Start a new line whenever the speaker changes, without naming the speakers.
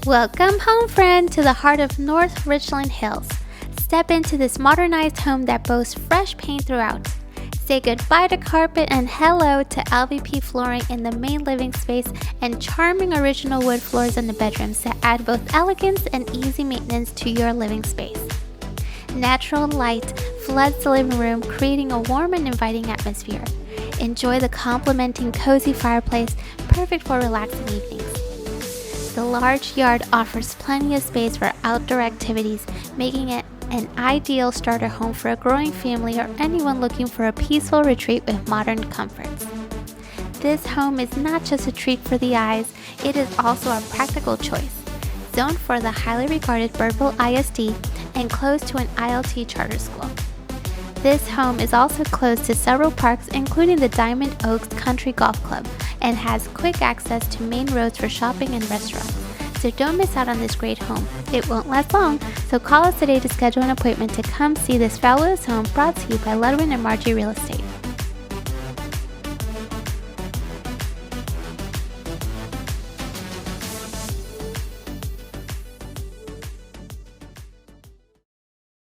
Welcome home, friend, to the heart of North Richland Hills. Step into this modernized home that boasts fresh paint throughout. Say goodbye to carpet and hello to LVP flooring in the main living space and charming original wood floors in the bedrooms that add both elegance and easy maintenance to your living space. Natural light floods the living room, creating a warm and inviting atmosphere. Enjoy the complementing cozy fireplace, perfect for relaxing evenings. The large yard offers plenty of space for outdoor activities, making it an ideal starter home for a growing family or anyone looking for a peaceful retreat with modern comforts. This home is not just a treat for the eyes, it is also a practical choice. Zoned for the highly regarded Birdville ISD and close to an ILT Charter School. This home is also close to several parks, including the Diamond Oaks Country Golf Club, and has quick access to main roads for shopping and restaurants. So don't miss out on this great home. It won't last long, so call us today to schedule an appointment to come see this fabulous home brought to you by Ludwin and Margie Real Estate.